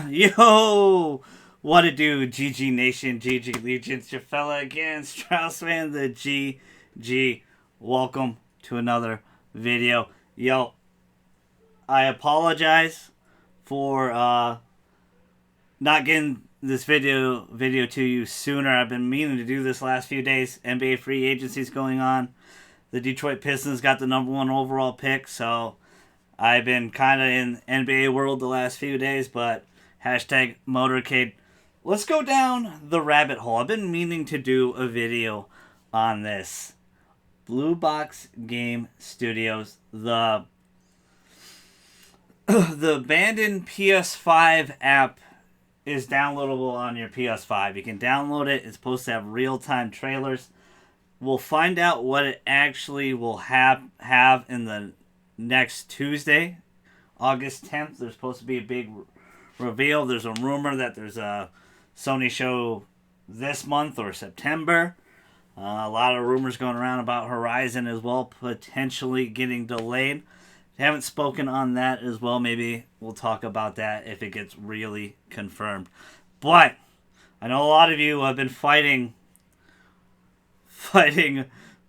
Yo, what it do, GG Nation, GG Legion, it's your fella again, Straussman, the GG. Welcome to another video. Yo, I apologize for not getting this video to you sooner. I've been meaning to do this last few days. NBA free agency's going on. The Detroit Pistons got the number one overall pick, so I've been kind of in NBA world the last few days, but hashtag motorcade. Let's go down the rabbit hole. I've been meaning to do a video on this. Blue Box Game Studios, the abandoned PS5 app is downloadable on your PS5. You can download it. It's supposed to have real-time trailers. We'll find out what it actually will have in the next Tuesday, August 10th. There's supposed to be a big reveal. There's a rumor that there's a Sony show this month or September. A lot of rumors going around about Horizon as well, potentially getting delayed. Haven't spoken on that as well. Maybe we'll talk about that if it gets really confirmed. But I know a lot of you have been fighting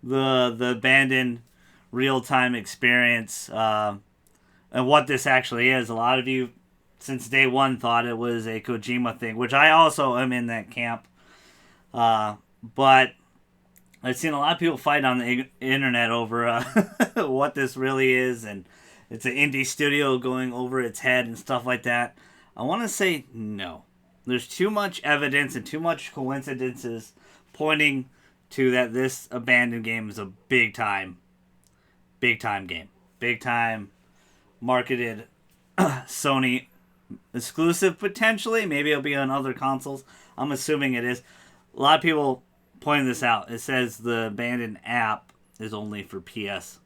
the abandoned real-time experience and what this actually is. A lot of you since day one thought it was a Kojima thing, which I also am in that camp. But I've seen a lot of people fight on the internet over what this really is, and it's an indie studio going over its head and stuff like that. I want to say no. There's too much evidence and too much coincidences pointing to that this abandoned game is a big time game. Big time marketed Sony exclusive potentially. Maybe it'll be on other consoles. I'm assuming it is. A lot of people pointing this out. It says the abandoned app is only for PS5.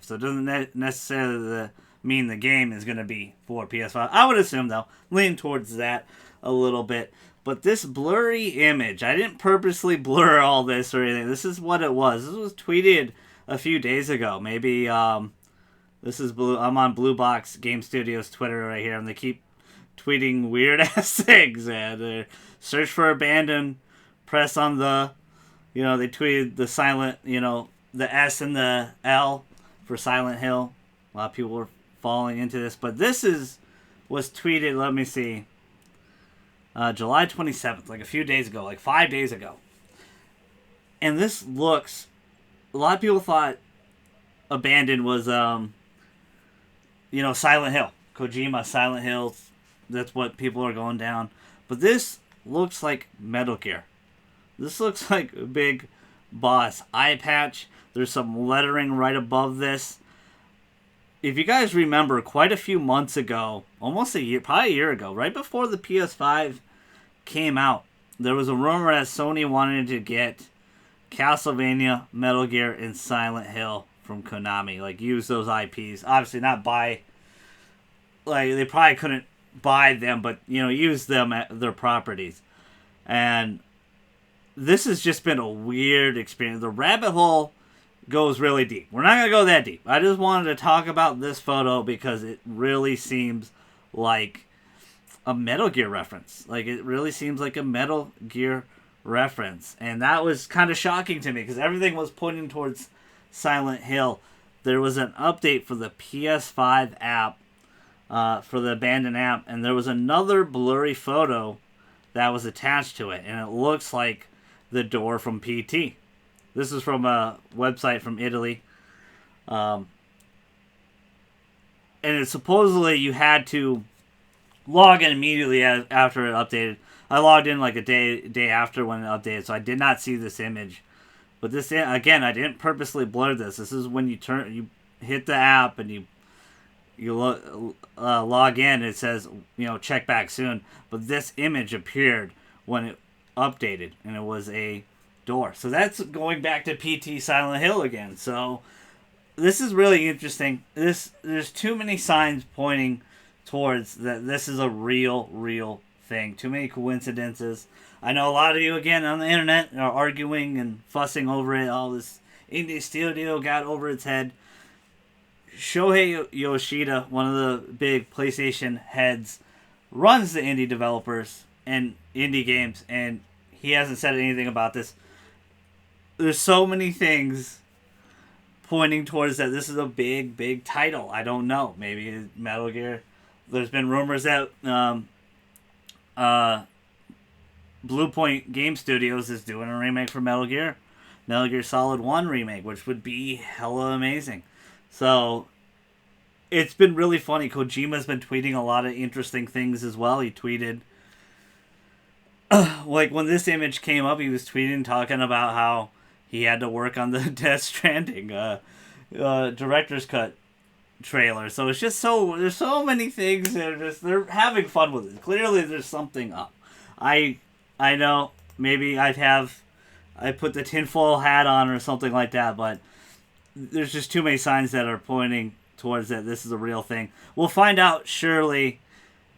So it doesn't necessarily mean the game is going to be for PS5. I would assume, though. Lean towards that a little bit. But this blurry image, I didn't purposely blur all this or anything. This is what it was. This was tweeted a few days ago. Maybe this is Blue. I'm on Blue Box Game Studios Twitter right here, and they keep tweeting weird ass things. And search for abandoned. Press on the, they tweeted the silent, the S and the L for Silent Hill. A lot of people were falling into this, but this was tweeted. Let me see. July 27th, like a few days ago, like 5 days ago. And this looks, a lot of people thought Abandoned was, Silent Hill. Kojima, Silent Hill, that's what people are going down. But this looks like Metal Gear. This looks like a big boss eye patch. There's some lettering right above this. If you guys remember, quite a few months ago, almost a year, probably a year ago, right before the PS5 came out, there was a rumor that Sony wanted to get Castlevania, Metal Gear, and Silent Hill from Konami. Like, use those IPs. Obviously not buy, like, they probably couldn't buy them, but, use them at their properties. And this has just been a weird experience. The rabbit hole goes really deep. We're not going to go that deep. I just wanted to talk about this photo because it really seems like a Metal Gear reference. Like, it really seems like a Metal Gear reference. And that was kind of shocking to me because everything was pointing towards Silent Hill. There was an update for the PS5 app, for the abandoned app, and there was another blurry photo that was attached to it. And it looks like the door from PT. This is from a website from Italy. And it supposedly you had to log in immediately after it updated. I logged in like a day after when it updated, so I did not see this image. But this, again, I didn't purposely blur this. This is when you hit the app and you log in. It says, check back soon. But this image appeared when it updated, and it was a door. So that's going back to PT Silent Hill again. So this is really interesting. There's too many signs pointing towards that this is a real thing. Too many coincidences. I know a lot of you, again, on the internet are arguing and fussing over it. All this indie studio got over its head. Shohei Yoshida, one of the big PlayStation heads, runs the indie developers and indie games, and he hasn't said anything about this. There's so many things pointing towards that this is a big, big title. I don't know. Maybe Metal Gear. There's been rumors that Blue Point Game Studios is doing a remake for Metal Gear. Metal Gear Solid 1 remake, which would be hella amazing. So, it's been really funny. Kojima's been tweeting a lot of interesting things as well. He tweeted, like when this image came up, he was tweeting, talking about how he had to work on the Death Stranding director's cut trailer. So it's just there's so many things. They're having fun with it. Clearly, there's something up. I know maybe I put the tinfoil hat on or something like that, but there's just too many signs that are pointing towards that this is a real thing. We'll find out surely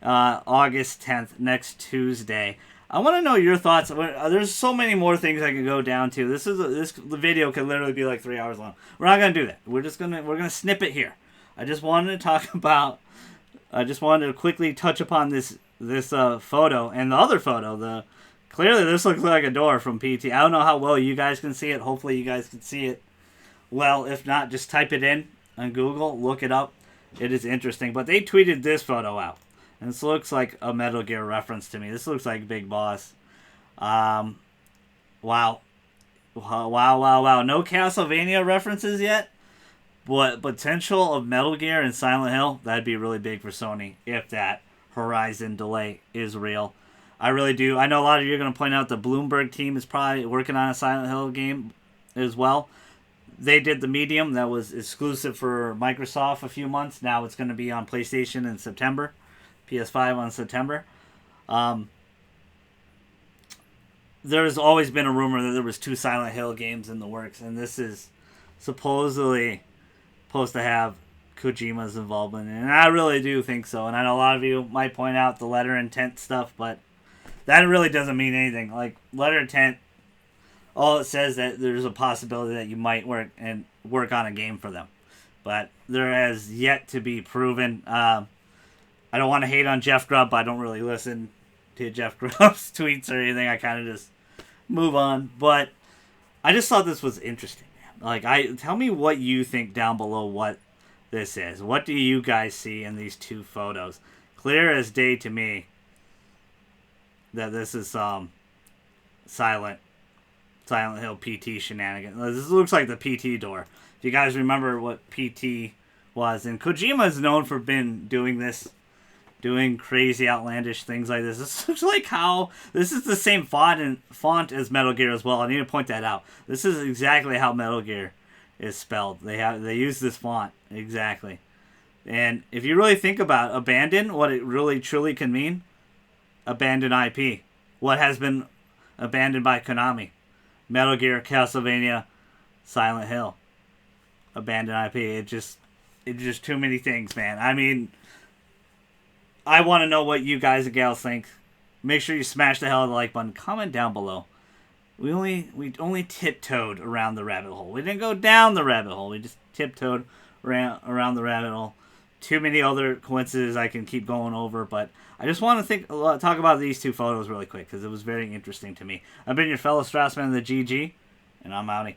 August 10th, next Tuesday. I want to know your thoughts. There's so many more things I could go down to. The video could literally be like 3 hours long. We're not gonna do that. We're gonna snip it here. I just wanted to quickly touch upon this photo and the other photo. Clearly, this looks like a door from PT. I don't know how well you guys can see it. Hopefully, you guys can see it well. If not, just type it in on Google. Look it up. It is interesting. But they tweeted this photo out. And this looks like a Metal Gear reference to me. This looks like Big Boss. Wow. Wow. No Castlevania references yet. But potential of Metal Gear and Silent Hill, that'd be really big for Sony if that Horizon delay is real. I really do. I know a lot of you are going to point out the Bloomberg team is probably working on a Silent Hill game as well. They did the Medium. That was exclusive for Microsoft a few months. Now it's going to be on PlayStation in September. PS5 on September. There's always been a rumor that there was 2 Silent Hill games in the works, and this is supposedly supposed to have Kojima's involvement, and I really do think so. And I know a lot of you might point out the letter intent stuff, but that really doesn't mean anything. Like, letter intent, all it says that there's a possibility that you might work on a game for them, but there has yet to be proven. I don't want to hate on Jeff Grubb, but I don't really listen to Jeff Grubb's tweets or anything. I kind of just move on. But I just thought this was interesting. Like, tell me what you think down below what this is. What do you guys see in these 2 photos? Clear as day to me that this is Silent Hill PT shenanigans. This looks like the PT door. If you guys remember what PT was, and Kojima is known for doing crazy outlandish things like this. This looks like this is the same font as Metal Gear as well. I need to point that out. This is exactly how Metal Gear is spelled. They use this font exactly. And if you really think about abandon, what it really truly can mean, abandon IP. What has been abandoned by Konami? Metal Gear, Castlevania, Silent Hill. Abandoned IP. It's just too many things, man. I mean, I want to know what you guys and gals think. Make sure you smash the hell out of the like button. Comment down below. We only tiptoed around the rabbit hole. We didn't go down the rabbit hole. We just tiptoed around the rabbit hole. Too many other coincidences I can keep going over, but I just want to talk about these 2 photos really quick because it was very interesting to me. I've been your fellow Strassman of the GG, and I'm outie.